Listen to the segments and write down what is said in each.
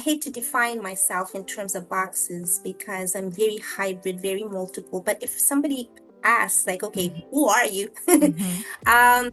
hate to define myself in terms of boxes because I'm very hybrid, very multiple. But if somebody asks, like, okay, who are you? Mm-hmm.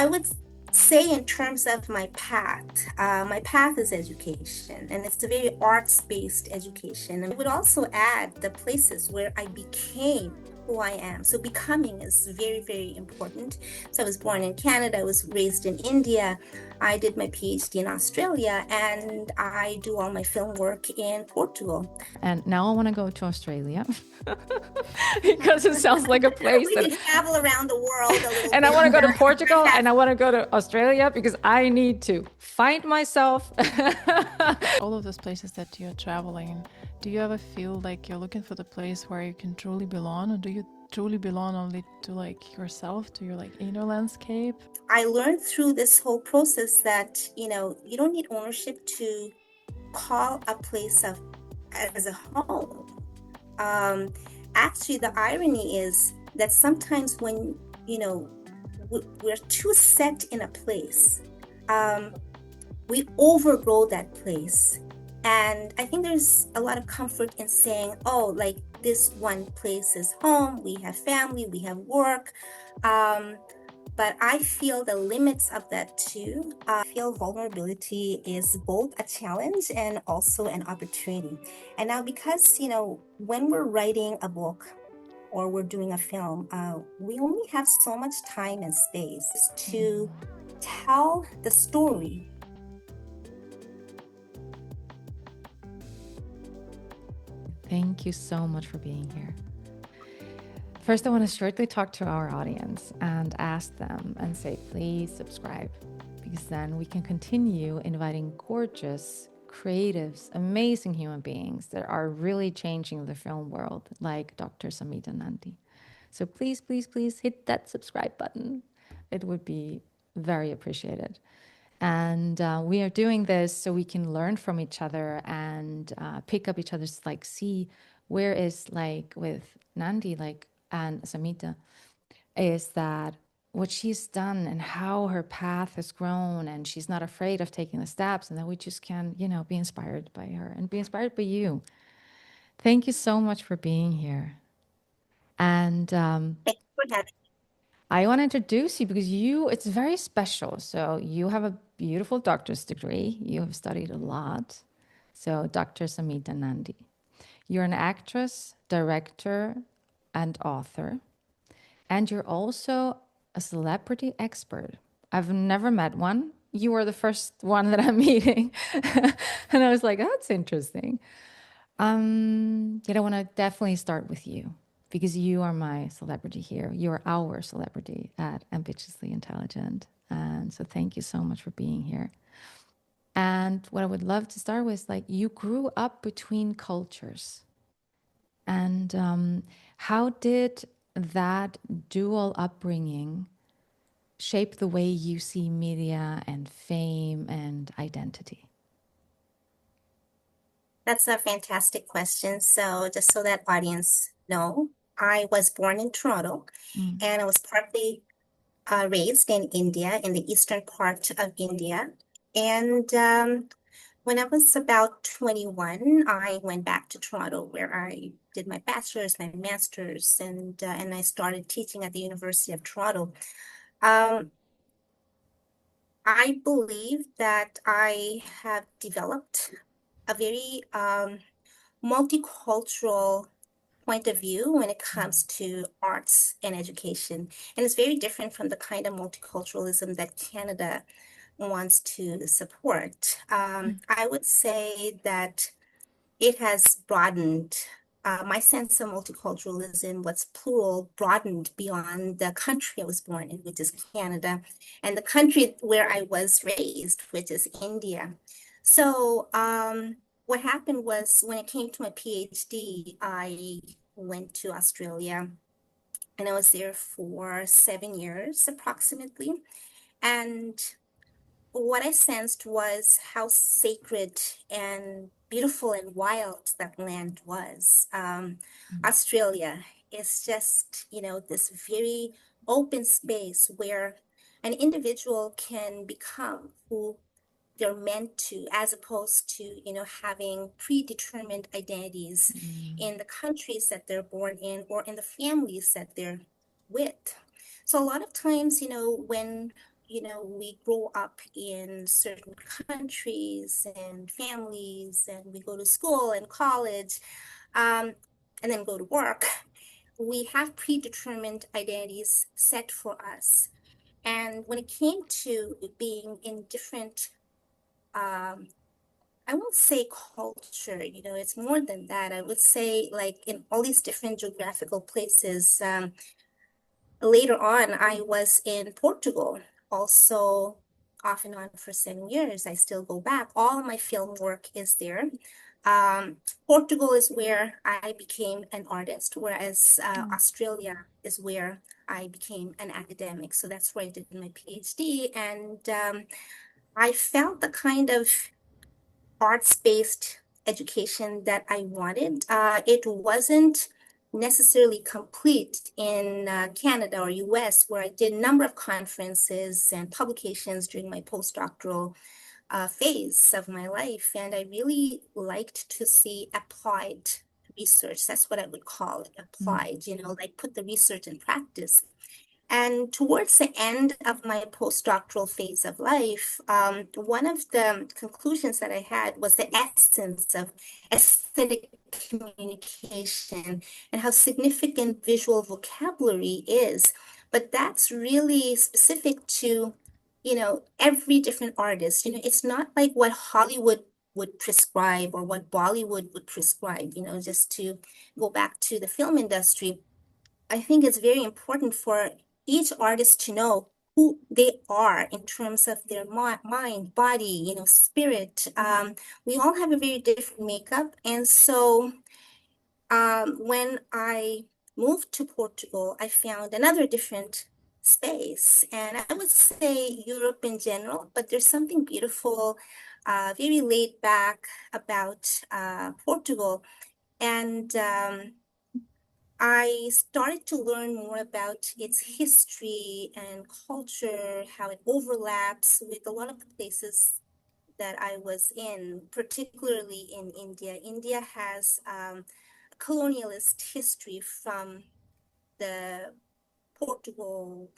I would say in terms of my path is education, and it's a very arts-based education. And I would also add the places where I became who I am. So becoming is very, very important. So I was born in Canada, I was raised in India. I did my PhD in Australia, and I do all my film work in Portugal. And now I want to go to Australia because it sounds like a place We that, can travel around the world a little and I bit want to go to here. Portugal I and I want to go to Australia because I need to find myself. All of those places that you're traveling, do you ever feel like you're looking for the place where you can truly belong, or do you truly belong only to like yourself, to your like inner landscape? I learned through this whole process that, you don't need ownership to call a place of as a home. Um, Actually, the irony is that sometimes when, we're too set in a place, um, we overgrow that place. And I think there's a lot of comfort in saying, oh, like this one place is home, we have family, we have work. But I feel the limits of that too. I feel vulnerability is both a challenge and also an opportunity. And now, because, when we're writing a book or we're doing a film, we only have so much time and space to tell the story. Thank you so much for being here. First, I want to shortly talk to our audience and ask them and say, please subscribe, because then we can continue inviting gorgeous, creatives, amazing human beings that are really changing the film world, like Dr. Samita Nandy. So please, please, please hit that subscribe button. It would be very appreciated. And we are doing this so we can learn from each other and pick up each other's, like, see where is, like, with Nandi, like, and Samita, is that what she's done and how her path has grown, and she's not afraid of taking the steps, and that we just can, be inspired by her and be inspired by you. Thank you so much for being here. And Thanks for having me. I want to introduce you because it's very special. So you have a beautiful doctor's degree. You have studied a lot. So Dr. Samita Nandi. You're an actress, director, and author. And you're also a celebrity expert. I've never met one. You were the first one that I'm meeting. And I was like, that's interesting. Yet I want to definitely start with you because you are my celebrity here. You're our celebrity at Ambitchiously Intelligent. And so thank you so much for being here. And what I would love to start with, like, you grew up between cultures. And how did that dual upbringing shape the way you see media and fame and identity? That's a fantastic question. So just so that audience know, I was born in Toronto, and I was partly raised in India, in the eastern part of India. And when I was about 21, I went back to Toronto where I did my bachelor's, my master's, and I started teaching at the University of Toronto. Um, I believe that I have developed a very multicultural point of view when it comes to arts and education. And it's very different from the kind of multiculturalism that Canada wants to support. I would say that it has broadened my sense of multiculturalism, what's plural, broadened beyond the country I was born in, which is Canada, and the country where I was raised, which is India. So, what happened was when it came to my PhD, I went to Australia and I was there for 7 years approximately. And what I sensed was how sacred and beautiful and wild that land was. Australia is just, this very open space where an individual can become who they're meant to, as opposed to, having predetermined identities in the countries that they're born in or in the families that they're with. So a lot of times, when we grow up in certain countries and families, and we go to school and college, um, and then go to work, we have predetermined identities set for us. And when it came to being in different, I won't say culture, it's more than that. I would say like in all these different geographical places. Later on, I was in Portugal, also off and on for 7 years. I still go back. All of my film work is there. Um, Portugal is where I became an artist, whereas Australia is where I became an academic. So that's where I did my PhD. And I felt the kind of arts-based education that I wanted. It wasn't necessarily complete in Canada or US, where I did a number of conferences and publications during my postdoctoral phase of my life. And I really liked to see applied research. That's what I would call it, applied, like put the research in practice. And towards the end of my postdoctoral phase of life, one of the conclusions that I had was the essence of aesthetic communication and how significant visual vocabulary is. But that's really specific to, every different artist. It's not like what Hollywood would prescribe or what Bollywood would prescribe, just to go back to the film industry. I think it's very important for each artist to know who they are in terms of their mind, body, spirit. We all have a very different makeup. And so when I moved to Portugal, I found another different space. And I would say Europe in general, but there's something beautiful, very laid back about Portugal. And I started to learn more about its history and culture, how it overlaps with a lot of the places that I was in, particularly in India. India has a colonialist history from the Portugal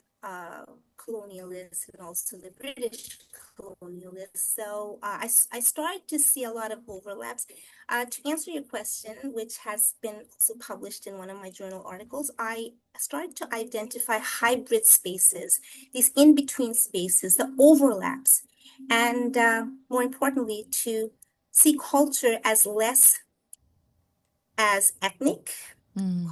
colonialists and also the British colonialists. So I started to see a lot of overlaps. To answer your question, which has been also published in one of my journal articles, I started to identify hybrid spaces, these in-between spaces, the overlaps, and more importantly, to see culture as less as ethnic.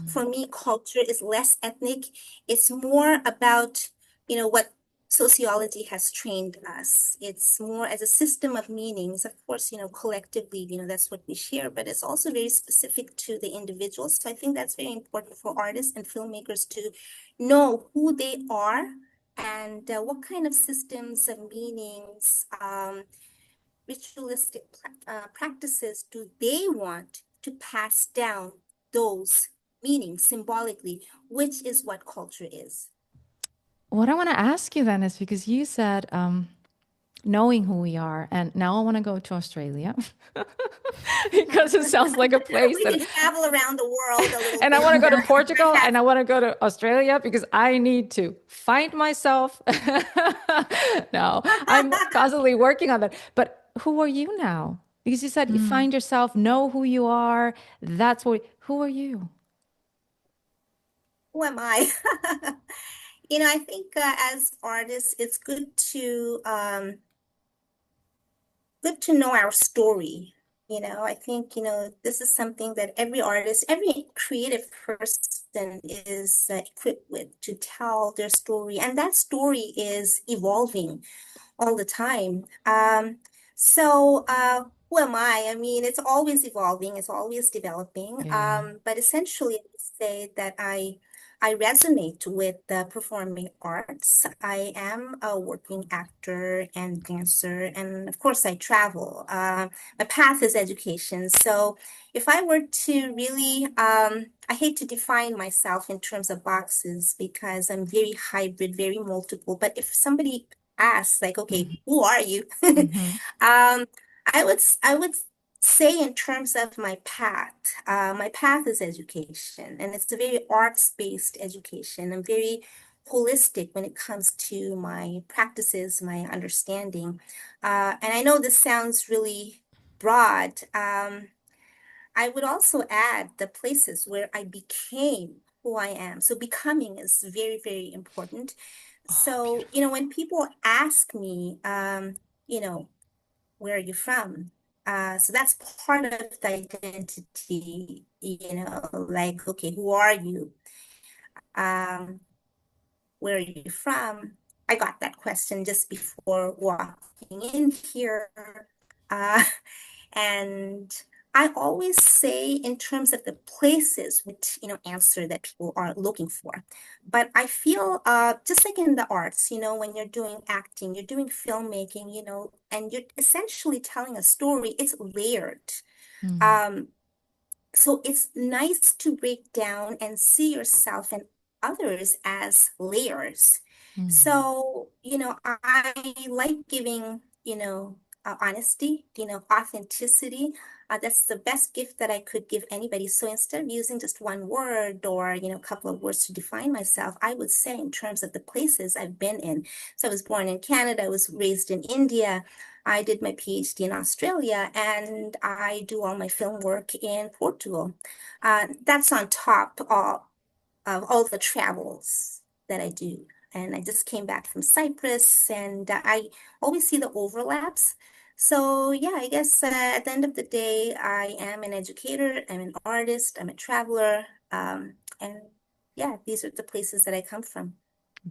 For me, culture is less ethnic. It's more about, what sociology has trained us. It's more as a system of meanings. Of course, collectively, that's what we share, but it's also very specific to the individual. So I think that's very important for artists and filmmakers to know who they are and what kind of systems of meanings, ritualistic practices do they want to pass down those meanings symbolically, which is what culture is. What I want to ask you then is because you said knowing who we are, and now I want to go to Australia because it sounds like a place We that, can travel around the world a little and I bit want to go to more. Portugal and I want to go to Australia because I need to find myself. No, I'm constantly working on that. But who are you now? Because you said you find yourself, know who you are. That's what, who are you? Who am I? I think as artists, it's good to know our story. I think, this is something that every artist, every creative person is equipped with to tell their story. And that story is evolving all the time. So who am I? I mean, it's always evolving, it's always developing. Yeah. But essentially, I would say that I resonate with the performing arts. I am a working actor and dancer, and of course, I travel. My path is education. So if I were to really, I hate to define myself in terms of boxes because I'm very hybrid, very multiple. But if somebody asked, like, okay, who are you? Mm-hmm. I would say in terms of my path is education, and it's a very arts-based education. I'm very holistic when it comes to my practices, my understanding. And I know this sounds really broad. I would also add the places where I became who I am. So becoming is very, very important. Oh, So, beautiful. when people ask me, you know, where are you from? So that's part of the identity, like, okay, who are you? Um, where are you from? I got that question just before walking in here. Uh, and I always say in terms of the places which, answer that people are looking for. But I feel just like in the arts, when you're doing acting, you're doing filmmaking, and you're essentially telling a story, it's layered. Mm, Um, so it's nice to break down and see yourself and others as layers. mm, So, I like giving, honesty, authenticity. That's the best gift that I could give anybody. So instead of using just one word or, a couple of words to define myself, I would say in terms of the places I've been in. So I was born in Canada, I was raised in India. I did my PhD in Australia, and I do all my film work in Portugal. That's on top of all the travels that I do. And I just came back from Cyprus, and I always see the overlaps. So, yeah, I guess at the end of the day, I am an educator, I'm an artist, I'm a traveler. And yeah, these are the places that I come from.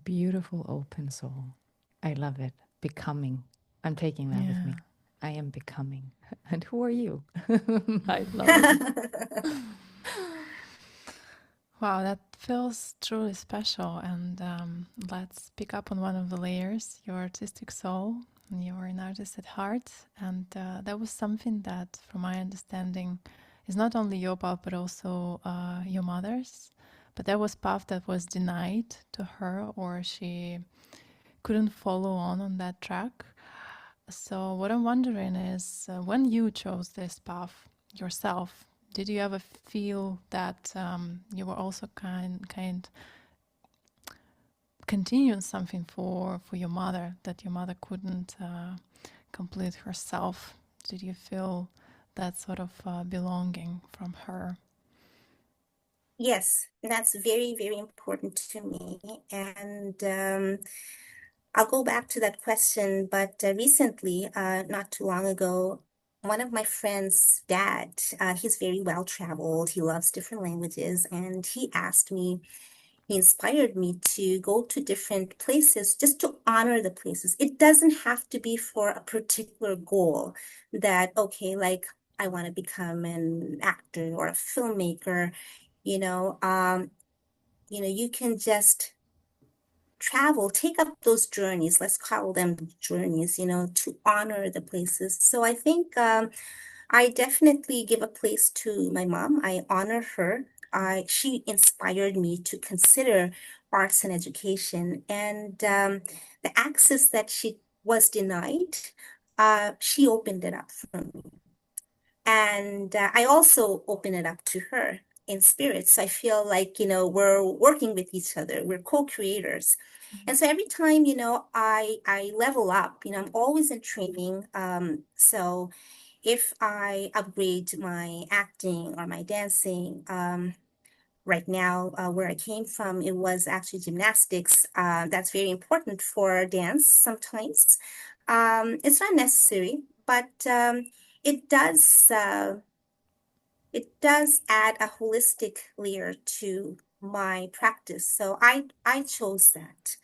beautiful open soul. I love it. Becoming. I'm taking that with Yeah. me. I am becoming. And who are you? I love it. Wow, that feels truly special. And let's pick up on one of the layers, your artistic soul. You're an artist at heart. And that was something that, from my understanding, is not only your path, but also your mother's. But that was path that was denied to her, or she couldn't follow on that track. So what I'm wondering is, when you chose this path yourself, did you ever feel that you were also kind continuing something for your mother, that your mother couldn't complete herself? Did you feel that sort of belonging from her? Yes, that's very, very important to me. And I'll go back to that question, but recently, not too long ago, one of my friend's dad, he's very well traveled. He loves different languages, and he inspired me to go to different places just to honor the places. It doesn't have to be for a particular goal that, okay, like I want to become an actor or a filmmaker, you know, um, you can just travel, take up those journeys, let's call them journeys, to honor the places. So I think I definitely give a place to my mom. I honor her. She inspired me to consider arts and education, and the access that she was denied, she opened it up for me. And I also open it up to her in spirit. So I feel like, we're working with each other. We're co-creators. And so every time, I level up, I'm always in training. So if I upgrade my acting or my dancing, right now, where I came from, it was actually gymnastics. That's very important for dance sometimes. It's not necessary, but it does uh, it does add a holistic layer to my practice. So I chose that.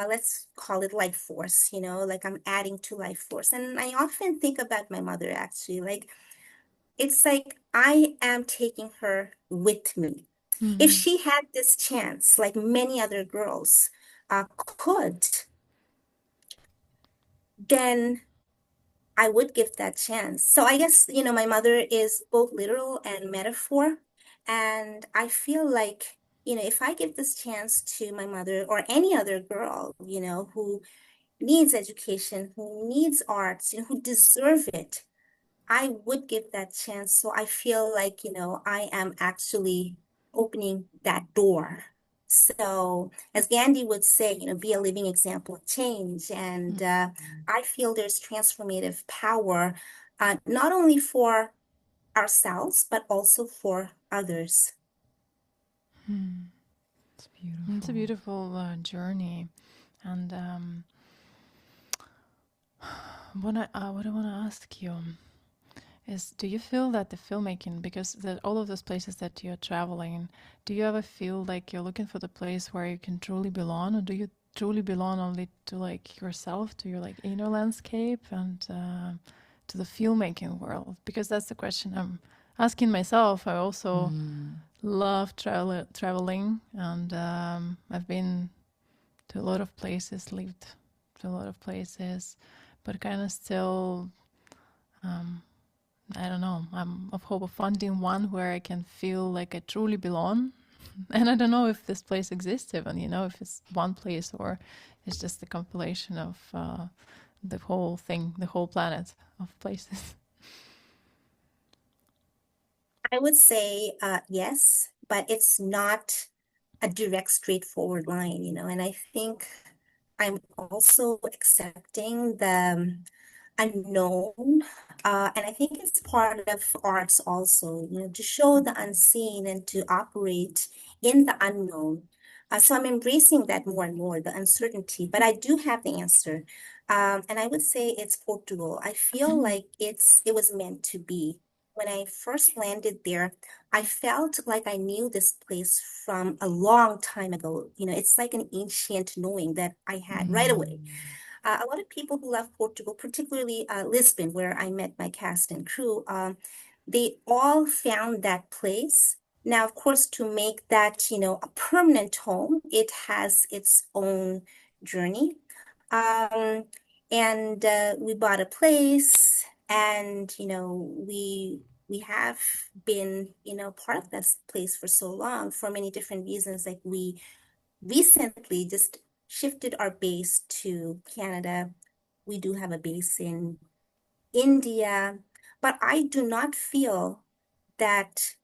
Let's call it life force, like I'm adding to life force. And I often think about my mother actually, like it's like I am taking her with me. If Mm-hmm. she had this chance, like many other girls could, then I would give that chance. So I guess, my mother is both literal and metaphor. And I feel like, if I give this chance to my mother or any other girl, who needs education, who needs arts, who deserve it, I would give that chance. So I feel like, I am actually opening that door. So as Gandhi would say, be a living example of change. And I feel there's transformative power, not only for ourselves, but also for others. It's beautiful. It's a beautiful journey. And what I want to ask you is, do you feel that the filmmaking, because all of those places that you're traveling, do you ever feel like you're looking for the place where you can truly belong, or do you truly belong only to like yourself, to your like inner landscape, and to the filmmaking world? Because that's the question I'm asking myself. I also love traveling, and I've been to a lot of places, lived to a lot of places, but kind of still, I don't know, I'm of hope of finding one where I can feel like I truly belong. And I don't know if this place exists even, if it's one place or it's just a compilation of the whole thing, the whole planet of places. I would say yes, but it's not a direct, straightforward line, and I think I'm also accepting the unknown. And I think it's part of arts also, to show the unseen and to operate in the unknown. So I'm embracing that more and more, the uncertainty, but I do have the answer. And I would say it's Portugal. I feel like it was meant to be. When I first landed there, I felt like I knew this place from a long time ago. It's like an ancient knowing that I had right away. A lot of people who love Portugal, particularly Lisbon, where I met my cast and crew, they all found that place. Now, of course, to make that, a permanent home, it has its own journey. Um, and we bought a place, and we have been, part of this place for so long for many different reasons. Like we recently just shifted our base to Canada. We do have a base in India, but I do not feel that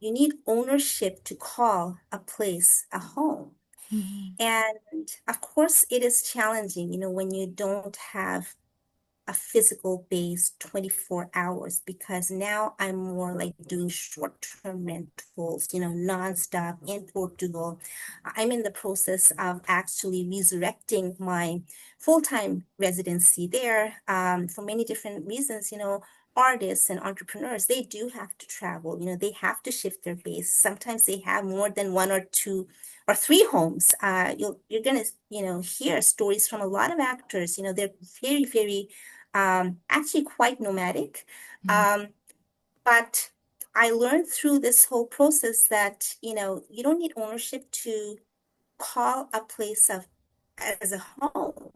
you need ownership to call a place a home. And of course, it is challenging, when you don't have a physical base 24 hours, because now I'm more like doing short-term rentals, nonstop in Portugal. I'm in the process of actually resurrecting my full-time residency there, for many different reasons. Artists and entrepreneurs, they do have to travel, they have to shift their base. Sometimes they have more than one or two or three homes. You're gonna, hear stories from a lot of actors. They're very, very actually quite nomadic. Um, but I learned through this whole process that, you don't need ownership to call a place of as a home.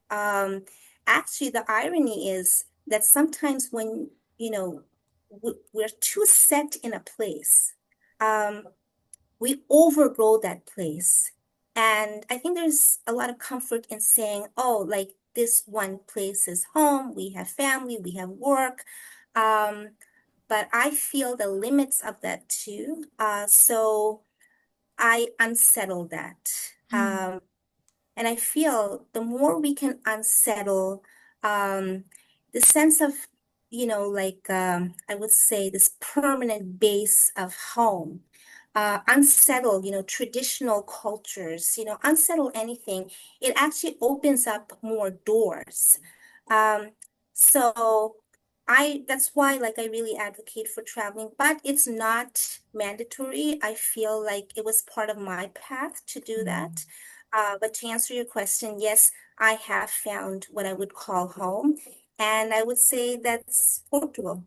Um, Actually, the irony is that sometimes when, we're too set in a place, um, we overgrow that place. And I think there's a lot of comfort in saying, oh, like this one place is home, we have family, we have work. Um, but I feel the limits of that too. So I unsettle that. And I feel the more we can unsettle the sense of, I would say this permanent base of home, unsettle, traditional cultures, unsettle anything, it actually opens up more doors. Um, so that's why, like, I really advocate for traveling, but it's not mandatory. I feel like it was part of my path to do that. But to answer your question, yes, I have found what I would call home, and I would say that's Portugal.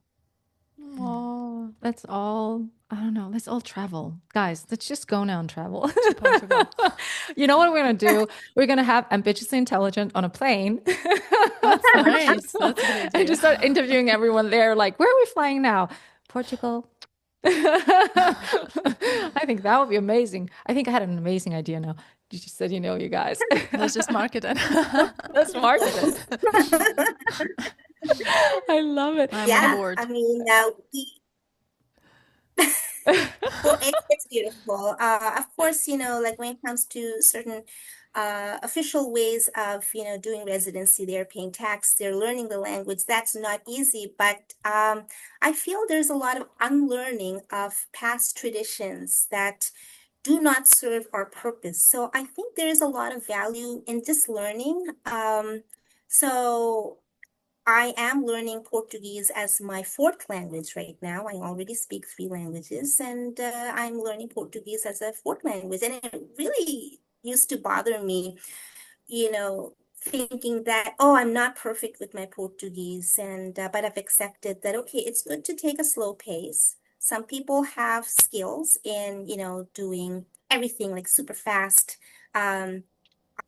Oh, let's all, I don't know, let's all travel. Guys, let's just go now and travel. To Portugal. You know what we're going to do? We're going to have Ambitiously Intelligent on a plane. That's nice. That's a good And idea. just start interviewing everyone there, like, where are we flying now? Portugal. I think that would be amazing. I think I had an amazing idea now. You just said, you guys. Let's just market it. Let's market it. I love it. I'm on Yeah, board. I mean, well, it's beautiful. Of course, like when it comes to certain official ways of, doing residency, they're paying tax, they're learning the language. That's not easy, but I feel there's a lot of unlearning of past traditions that do not serve our purpose. So I think there is a lot of value in just learning. So I am learning Portuguese as my fourth language right now. I already speak three languages, and I'm learning Portuguese as a fourth language. And it really used to bother me, thinking that, oh, I'm not perfect with my Portuguese, and but I've accepted that, okay, it's good to take a slow pace. Some people have skills in, doing everything like super fast. Um,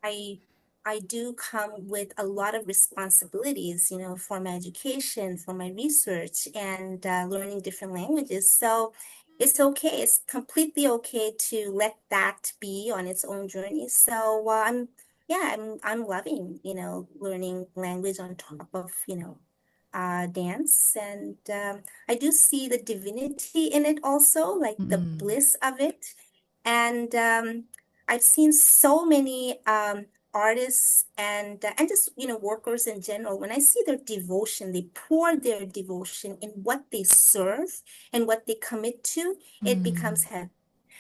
I I do come with a lot of responsibilities, for my education, for my research, and learning different languages. So it's okay. It's completely okay to let that be on its own journey. So yeah, I'm loving, learning language on top of, dance, and I do see the divinity in it also, like the Mm, bliss of it, and I've seen so many artists and just workers in general. When I see their devotion, they pour their devotion in what they serve and what they commit to, it becomes mm, heaven.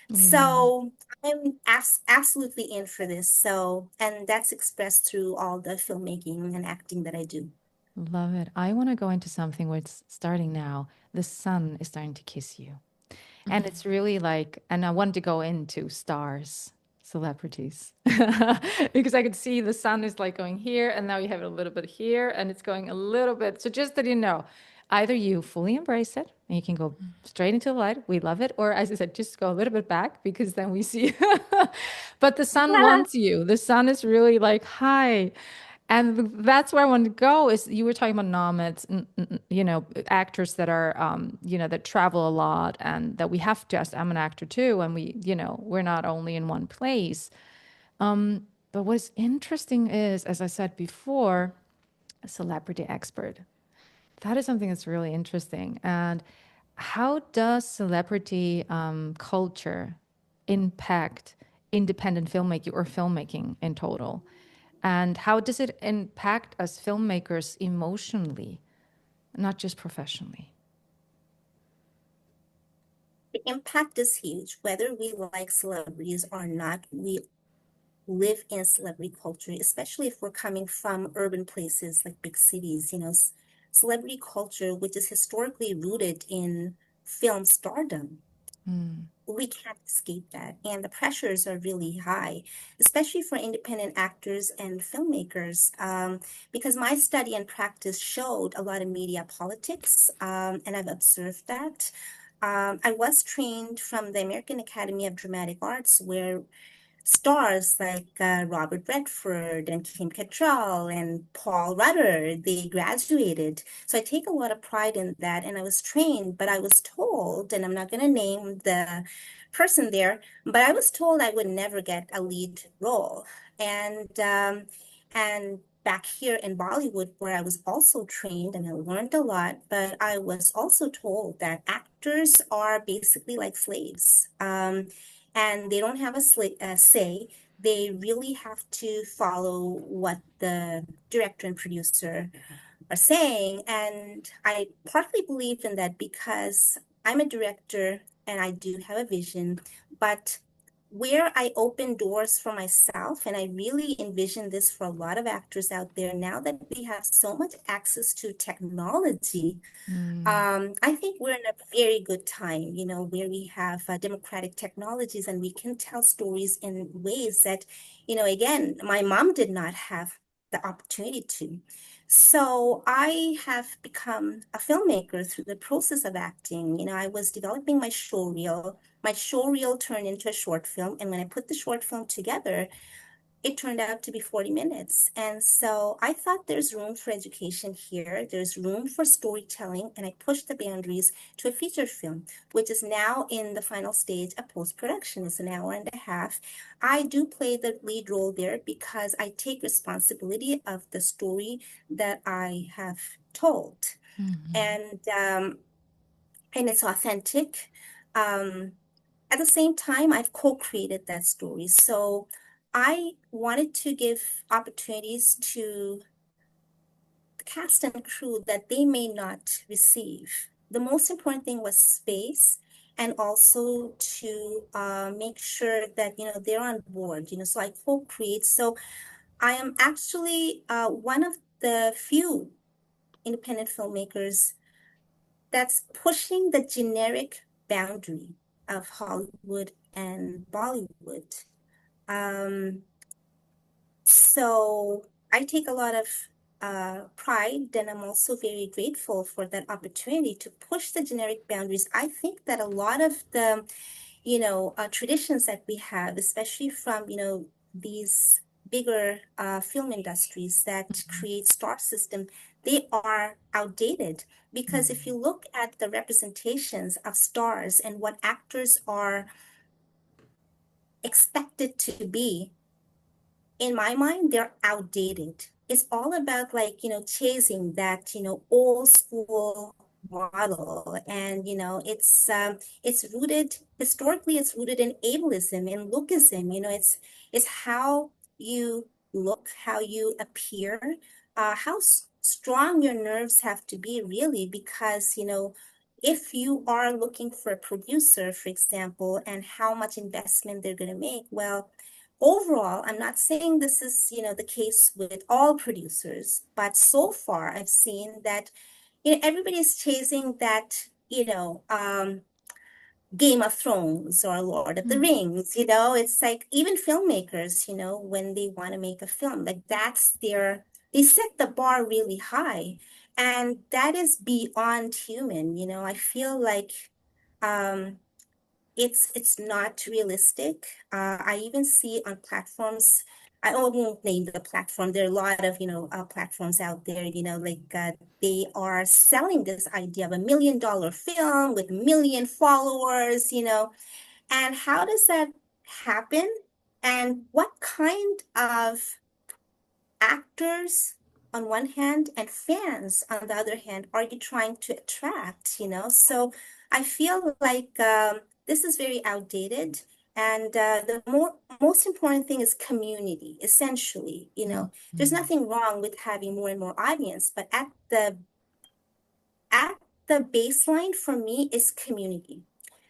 yeah, So I'm absolutely in for this. So, and that's expressed through all the filmmaking and acting that I do. love it. I want to go into something where it's starting now. The sun is starting to kiss you. And it's really like, and I wanted to go into stars, celebrities, because I could see the sun is like going here, and now you have it a little bit here, and it's going a little bit. So just that you know, either you fully embrace it and you can go straight into the light, we love it, or as I said, just go a little bit back because then we see. But the sun wants you. The sun is really like, hi. And that's where I wanted to go is you were talking about nomads, actors that are, that travel a lot and that we have to, as I'm an actor too, and we're not only in one place. But what's interesting is, as I said before, a celebrity expert. That is something that's really interesting. And how does celebrity culture impact independent filmmaking or filmmaking in total? And how does it impact us filmmakers emotionally, not just professionally? The impact is huge. Whether we like celebrities or not, we live in celebrity culture, especially if we're coming from urban places like big cities, celebrity culture, which is historically rooted in film stardom. Mm, We can't escape that. And the pressures are really high, especially for independent actors and filmmakers, because my study and practice showed a lot of media politics, and I've observed that. I was trained from the American Academy of Dramatic Arts, where stars like Robert Redford and Kim Cattrall and Paul Rutter, they graduated. So I take a lot of pride in that. And I was trained, but I was told, and I'm not going to name the person there, but I was told I would never get a lead role. And back here in Bollywood, where I was also trained and I learned a lot, but I was also told that actors are basically like slaves. And they don't have a say. They really have to follow what the director and producer are saying. And I partly believe in that because I'm a director and I do have a vision, but where I open doors for myself, and I really envision this for a lot of actors out there now that we have so much access to technology. mm, I think we're in a very good time, where we have democratic technologies and we can tell stories in ways that, again, my mom did not have the opportunity to. So I have become a filmmaker through the process of acting. I was developing my show reel. My show reel turned into a short film. And when I put the short film together, it turned out to be 40 minutes. And so I thought there's room for education here. There's room for storytelling. And I pushed the boundaries to a feature film, which is now in the final stage of post-production. It's an hour and a half. I do play the lead role there because I take responsibility of the story that I have told. And it's authentic. Um, at the same time, I've co-created that story. So I wanted to give opportunities to the cast and crew that they may not receive. The most important thing was space and also to make sure that, they're on board, so I co-create. So I am actually one of the few independent filmmakers that's pushing the generic boundary of Hollywood and Bollywood. Um, so I take a lot of pride, and I'm also very grateful for that opportunity to push the generic boundaries. I think that a lot of the, traditions that we have, especially from, these bigger film industries that create star system, they are outdated. Because if you look at the representations of stars and what actors are expected to be, in my mind, they're outdated. It's all about like, chasing that, old school model. And, it's rooted, historically, it's rooted in ableism and lookism. It's how you look, how you appear, how strong your nerves have to be really, because, if you are looking for a producer, for example, and how much investment they're going to make, well, overall, I'm not saying this is, the case with all producers, but so far I've seen that, everybody's chasing that, Game of Thrones or Lord of the Rings, it's like even filmmakers, when they want to make a film, like they set the bar really high, and that is beyond human. I feel like, um, it's not realistic. I even see on platforms, I won't name the platform. There are a lot of, platforms out there, like they are selling this idea of $1 million film with 1 million followers, and how does that happen? And what kind of actors on one hand and fans on the other hand are you trying to attract, so I feel like this is very outdated, and the most important thing is community, essentially. There's nothing wrong with having more and more audience, but at the baseline for me is community.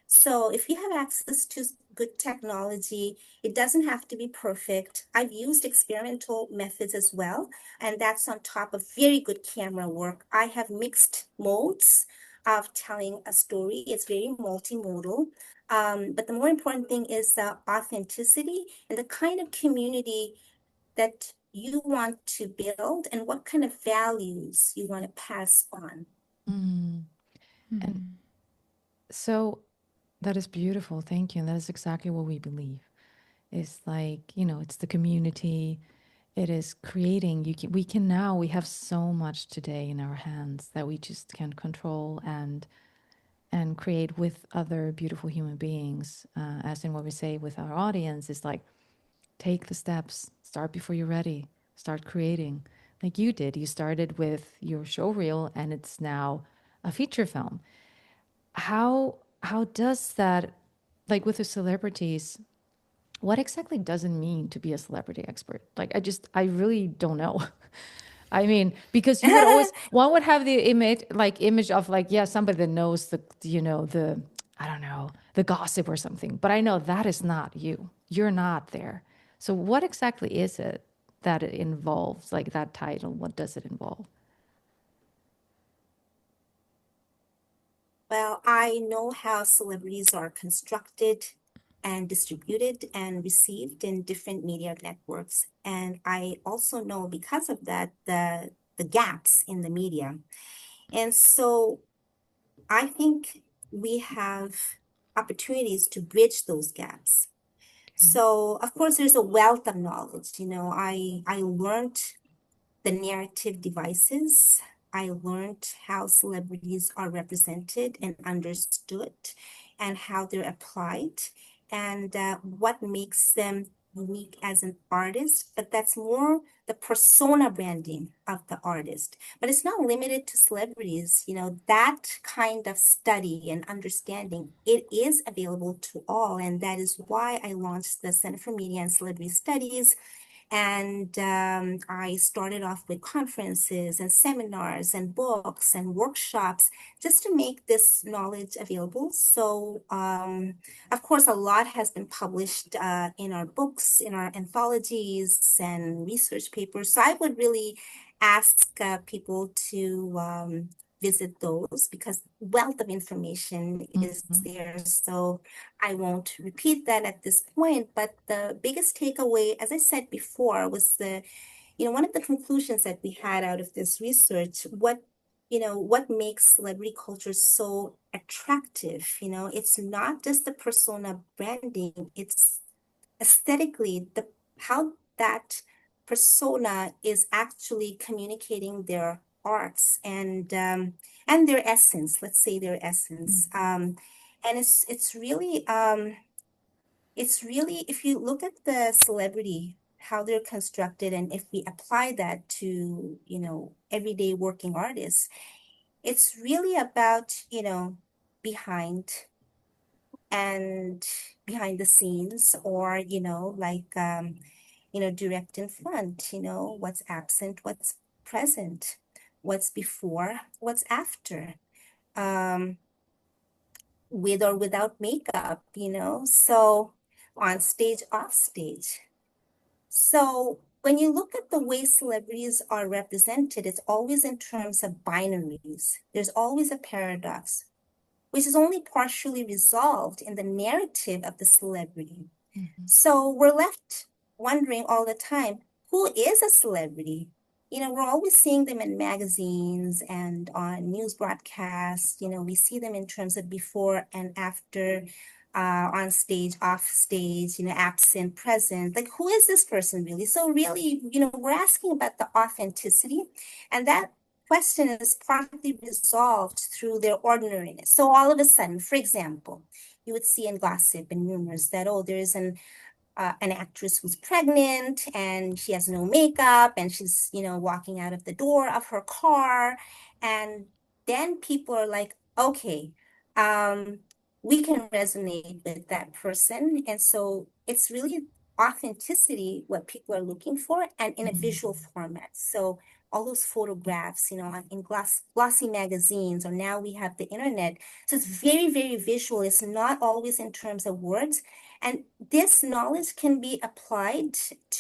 So if you have access to good technology, it doesn't have to be perfect. I've used experimental methods as well, and that's on top of very good camera work. I have mixed modes of telling a story. It's very multimodal. But the more important thing is the authenticity and the kind of community that you want to build and what kind of values you want to pass on. And so that is beautiful. Thank you. And that is exactly what we believe. It's like, it's the community. It is creating. We have so much today in our hands that we just can control and create with other beautiful human beings. As in what we say with our audience is like, take the steps, start before you're ready, start creating. Like you did. You started with your show reel and it's now a feature film. How does that, like with the celebrities, what exactly does it mean to be a celebrity expert? Like I really don't know. I mean, because you would always one would have the image of like, yeah, somebody that knows the I don't know, the gossip or something. But I know that is not you. You're not there. So what exactly is it that it involves, like that title? What does it involve? Well, I know how celebrities are constructed and distributed and received in different media networks. And I also know because of that, the gaps in the media. And so I think we have opportunities to bridge those gaps. So, of course, there's a wealth of knowledge. I learned the narrative devices. I learned how celebrities are represented and understood and how they're applied and what makes them unique as an artist. But that's more the persona branding of the artist. But it's not limited to celebrities. That kind of study and understanding, it is available to all. And that is why I launched the Center for Media and Celebrity Studies, and I started off with conferences and seminars and books and workshops just to make this knowledge available. So, of course, a lot has been published in our books, in our anthologies and research papers. So I would really ask people to visit those because wealth of information is there. So I won't repeat that at this point, but the biggest takeaway, as I said before, was one of the conclusions that we had out of this research, what makes celebrity culture so attractive. It's not just the persona branding, it's aesthetically how that persona is actually communicating their arts and their essence, let's say their essence. And it's really, if you look at the celebrity, how they're constructed, and if we apply that to, everyday working artists, it's really about, behind and behind the scenes, or, direct in front, what's absent, what's present, what's before, what's after. With or without makeup, so on stage, off stage. So when you look at the way celebrities are represented, it's always in terms of binaries. There's always a paradox, which is only partially resolved in the narrative of the celebrity. So we're left wondering all the time, who is a celebrity? We're always seeing them in magazines and on news broadcasts. We see them in terms of before and after, on stage, off stage, absent, present. Like, who is this person really? So really, we're asking about the authenticity, and that question is partly resolved through their ordinariness. So all of a sudden, for example, you would see in gossip and rumors that, oh, there is an actress who's pregnant and she has no makeup and she's, walking out of the door of her car. And then people are like, okay, we can resonate with that person. And so it's really authenticity, what people are looking for, and in a visual format. So all those photographs, in glossy magazines, or now we have the internet. So it's very, very visual. It's not always in terms of words. And this knowledge can be applied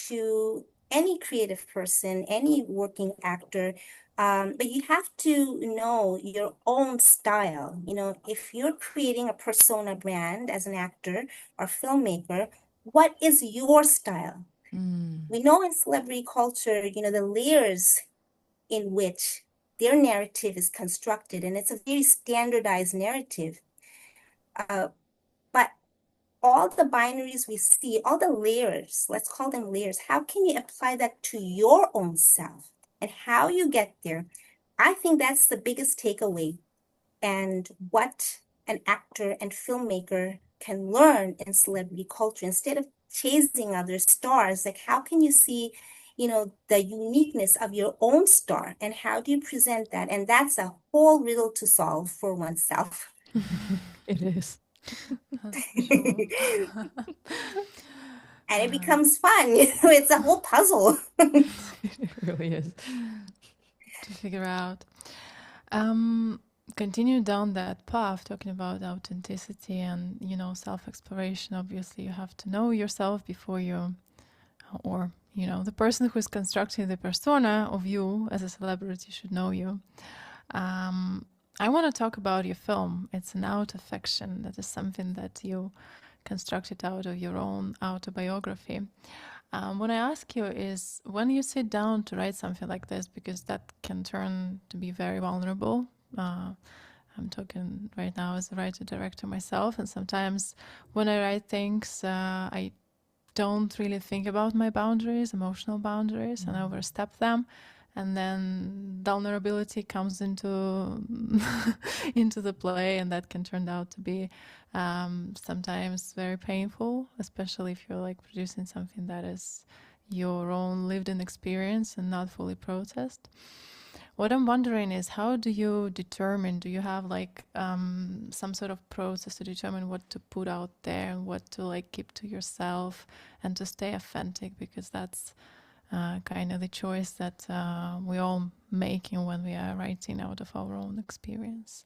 to any creative person, any working actor, but you have to know your own style. If you're creating a persona brand as an actor or filmmaker, what is your style? We know in celebrity culture, the layers in which their narrative is constructed, and it's a very standardized narrative. But all the binaries we see, all the layers, let's call them layers, how can you apply that to your own self and how you get there? I think that's the biggest takeaway, and what an actor and filmmaker can learn in celebrity culture. Instead of chasing other stars, like, how can you see, the uniqueness of your own star, and how do you present that? And that's a whole riddle to solve for oneself. It is. That's for sure. And it becomes fun. It's a whole puzzle. It really is. To figure out. Continue down that path, talking about authenticity and, self-exploration. Obviously, you have to know yourself before you, or, the person who is constructing the persona of you as a celebrity should know you. I want to talk about your film. It's an out of fiction. That is something that you constructed out of your own autobiography. What I ask you is, when you sit down to write something like this, because that can turn to be very vulnerable. I'm talking right now as a writer-director myself, and sometimes when I write things, I don't really think about my boundaries, emotional boundaries, and overstep them. And then vulnerability comes into into the play, and that can turn out to be sometimes very painful, especially if you're like producing something that is your own lived-in experience and not fully processed. What I'm wondering is, how do you determine, do you have like some sort of process to determine what to put out there and what to like keep to yourself and to stay authentic? Because that's kind of the choice that we all making when we are writing out of our own experience.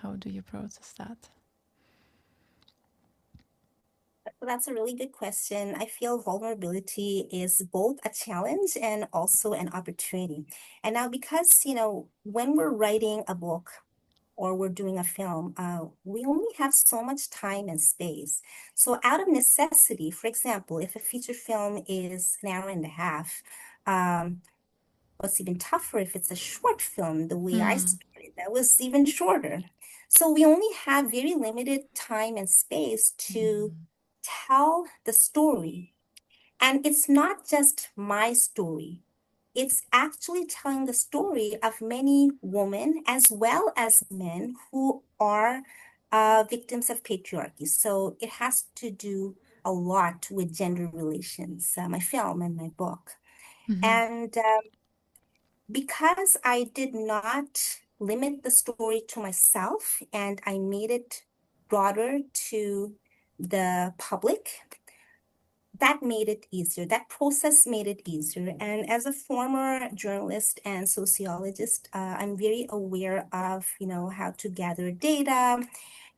How do you process that? That's a really good question. I feel vulnerability is both a challenge and also an opportunity. And now, because, when we're writing a book or we're doing a film, we only have so much time and space. So, out of necessity, for example, if a feature film is an hour and a half, what's even tougher if it's a short film, the way I started, that was even shorter. So we only have very limited time and space to tell the story. And it's not just my story. It's actually telling the story of many women as well as men who are victims of patriarchy. So it has to do a lot with gender relations, my film and my book. And because I did not limit the story to myself and I made it broader to the public, that made it easier. That process made it easier. And as a former journalist and sociologist, I'm very aware of, how to gather data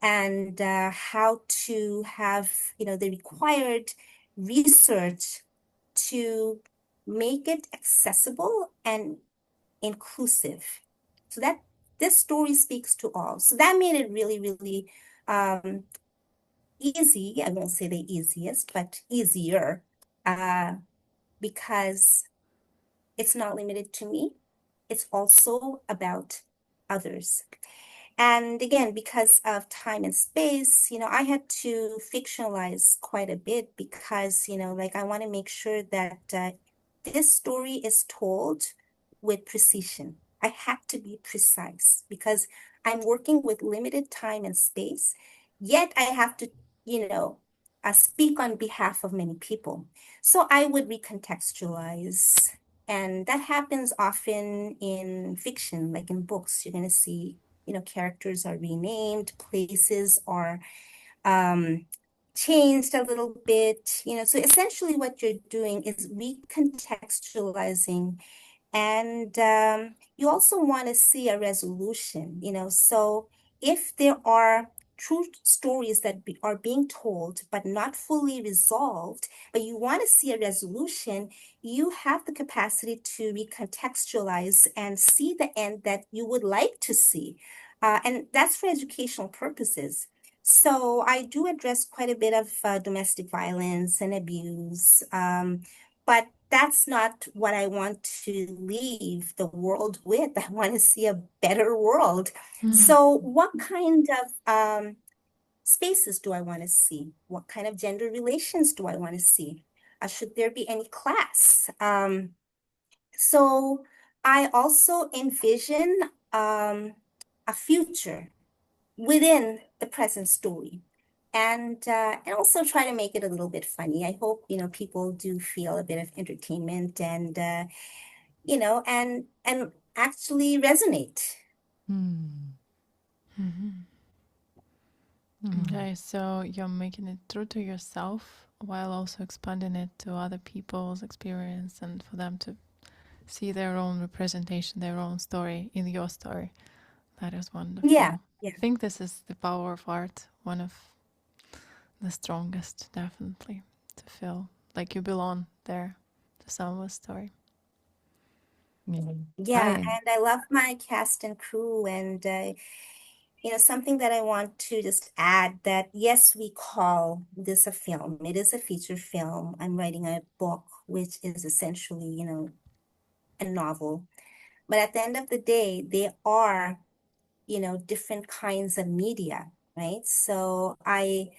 and how to have, the required research to make it accessible and inclusive. So that this story speaks to all. So that made it really, really easy. I won't say the easiest, but easier because it's not limited to me. It's also about others. And again, because of time and space, I had to fictionalize quite a bit because, like I want to make sure that this story is told with precision. I had to be precise because I'm working with limited time and space, yet I have to, speak on behalf of many people. So I would recontextualize. And that happens often in fiction, like in books. You're going to see characters are renamed, places are changed a little bit, so essentially what you're doing is recontextualizing and you also want to see a resolution, so if there are true stories that are being told but not fully resolved, but you want to see a resolution, you have the capacity to recontextualize and see the end that you would like to see. And that's for educational purposes. So I do address quite a bit of domestic violence and abuse, but that's not what I want to leave the world with. I want to see a better world. So what kind of spaces do I want to see? What kind of gender relations do I want to see? Should there be any class? So I also envision a future within the present story and also try to make it a little bit funny. I hope, people do feel a bit of entertainment and and actually resonate. Okay, so you're making it true to yourself while also expanding it to other people's experience and for them to see their own representation, their own story in your story. That is Yeah, wonderful. yeah. I think this is the power of art, one of the strongest, definitely, to feel like you belong there to someone's story. Yeah, and I love my cast and crew and something that I want to just add that yes, we call this a film. It is a feature film. I'm writing a book, which is essentially, a novel. But at the end of the day, they are, different kinds of media, right? So I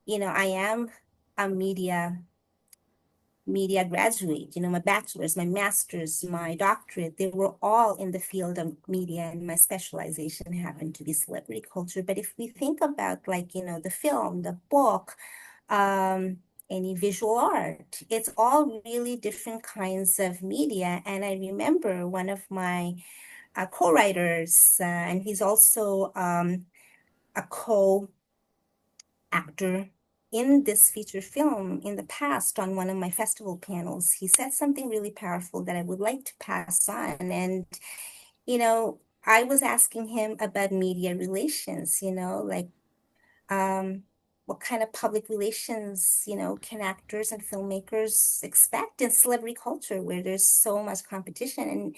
am a media media graduate. My bachelor's, my master's, my doctorate, they were all in the field of media, and my specialization happened to be celebrity culture. But if we think about like, the film, the book, any visual art, it's all really different kinds of media. And I remember one of my co-writers, and he's also a co actor in this feature film in the past on one of my festival panels. He said something really powerful that I would like to pass on. And, I was asking him about media relations, like um, what kind of public relations, can actors and filmmakers expect in celebrity culture where there's so much competition? And,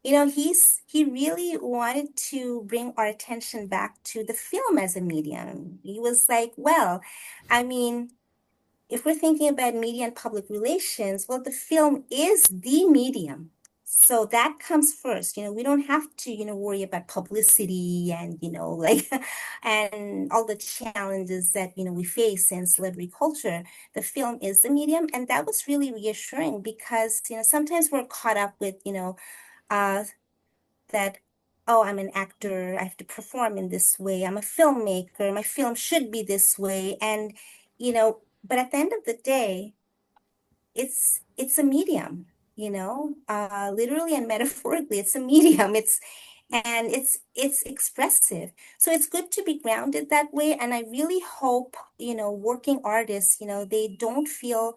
he really wanted to bring our attention back to the film as a medium. He was like, well, I mean, if we're thinking about media and public relations, well, the film is the medium. So that comes first. We don't have to, worry about publicity and, like, and all the challenges that, we face in celebrity culture. The film is the medium. And that was really reassuring because, sometimes we're caught up with, uh, that, oh, I'm an actor, I have to perform in this way. I'm a filmmaker, my film should be this way. And, but at the end of the day, it's a medium, literally and metaphorically, it's a medium. It's expressive. So it's good to be grounded that way. And I really hope, working artists, they don't feel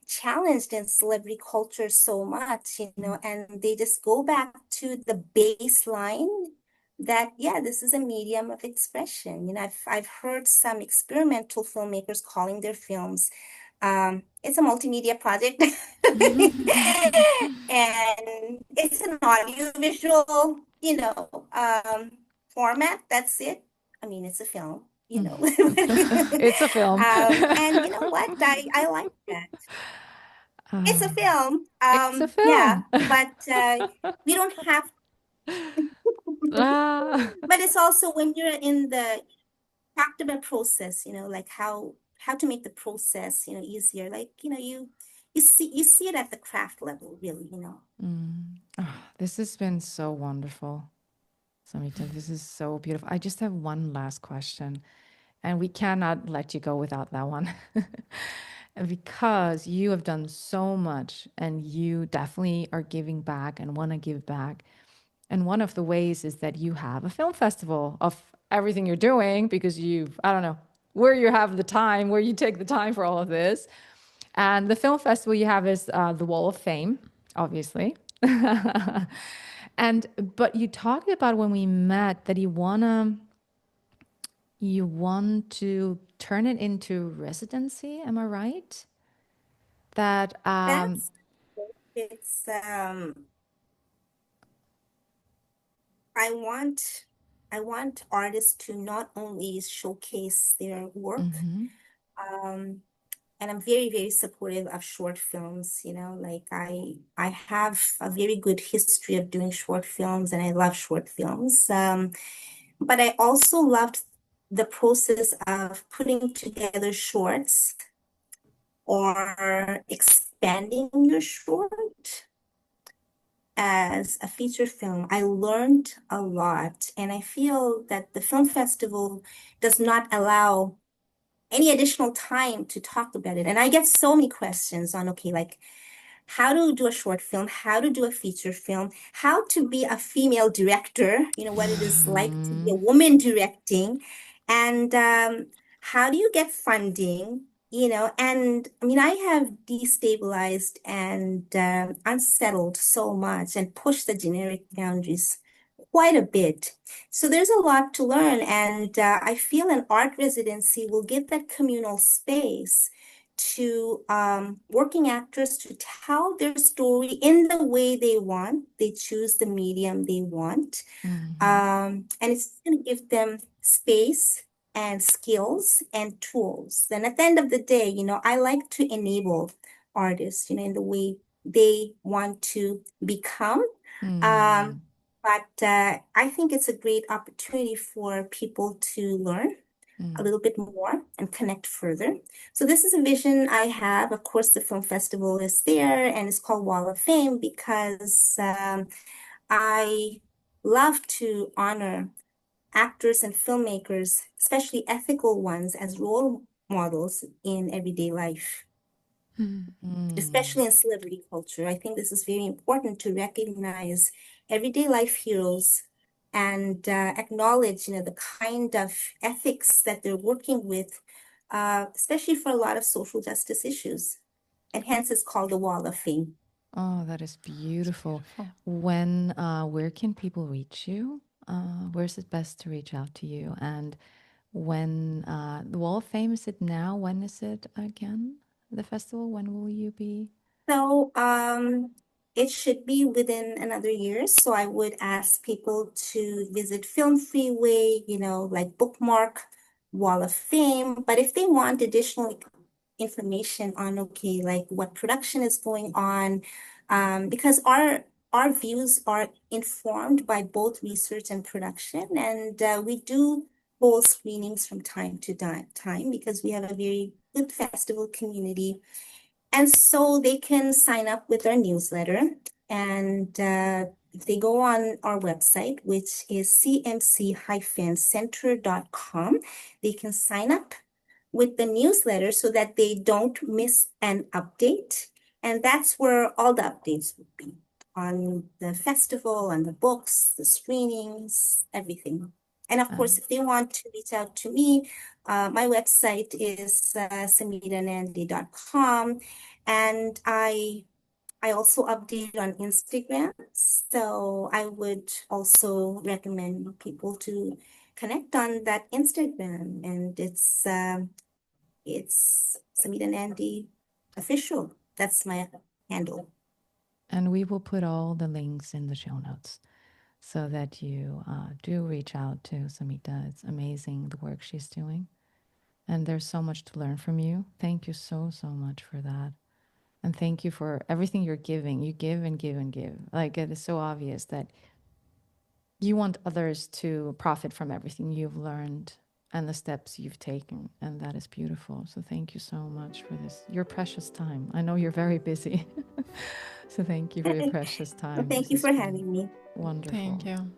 challenged in celebrity culture so much, and they just go back to the baseline that, yeah, this is a medium of expression. I've heard some experimental filmmakers calling their films it's a multimedia project. And it's an audiovisual, format. That's it. I mean, it's a film, It's a film. And you know what? I like that. It's a film. It's a Yeah, film. but we don't have, Ah. but it's also when you're in the talked about process, like how to make the process, easier. Like, you see it at the craft level, really. This has been so wonderful, Samita. This is so beautiful. I just have one last question, and we cannot let you go without that one. Because you have done so much and you definitely are giving back and want to give back. And one of the ways is that you have a film festival of everything you're doing because I don't know, where you have the time, where you take the time for all of this. And the film festival you have is the Wall of Fame, obviously. But you talked about when we met that you want to turn it into residency. Am I right? That That's it's I want artists to not only showcase their work, um, and I'm very, very supportive of short films, like I have a very good history of doing short films and I love short films. But I also loved the process of putting together shorts or expanding your short as a feature film. I learned a lot, and I feel that the film festival does not allow any additional time to talk about it. And I get so many questions on, okay, like how to do a short film, how to do a feature film, how to be a female director, what it is like to be a woman directing, and how do you get funding, and I mean, I have destabilized and unsettled so much and pushed the generic boundaries quite a bit. So there's a lot to learn, and I feel an art residency will give that communal space to working actors to tell their story in the way they want. They choose the medium they want. And it's going to give them space and skills and tools. And at the end of the day, I like to enable artists, in the way they want to become. But I think it's a great opportunity for people to learn. a little bit more and connect further. So this is a vision I have. Of course, the film festival is there and it's called Wall of Fame because I love to honor actors and filmmakers, especially ethical ones, as role models in everyday life, especially in celebrity culture. I think this is very important to recognize everyday life heroes and acknowledge, the kind of ethics that they're working with, especially for a lot of social justice issues. And hence it's called the Wall of Fame. Oh, that is beautiful. Beautiful. Where can people reach you? Where's it best to reach out to you? And when the Wall of Fame, is it now? When is it again? The festival? When will you be? So, it should be within another year. So I would ask people to visit Film Freeway, like bookmark Wall of Fame. But if they want additional information on, okay, like what production is going on, because our views are informed by both research and production, and we do hold screenings from time to time because we have a very good festival community. And so they can sign up with our newsletter. And if they go on our website, which is cmc-center.com, they can sign up with the newsletter so that they don't miss an update. And that's where all the updates would be on the festival, on the books, the screenings, everything. And of course, if they want to reach out to me, my website is samitanandy.com. And I also update on Instagram. So I would also recommend people to connect on that Instagram. And it's Samita Nandy official. That's my handle. And we will put all the links in the show notes so that you do reach out to Samita. It's amazing the work she's doing. And there's so much to learn from you. Thank you so, so much for that. And thank you for everything you're giving. You give and give and give. Like, it is so obvious that you want others to profit from everything you've learned and the steps you've taken. And that is beautiful. So thank you so much for this, your precious time. I know you're very busy. So thank you for your precious Well, time. thank This you has for been having me. wonderful. Thank you.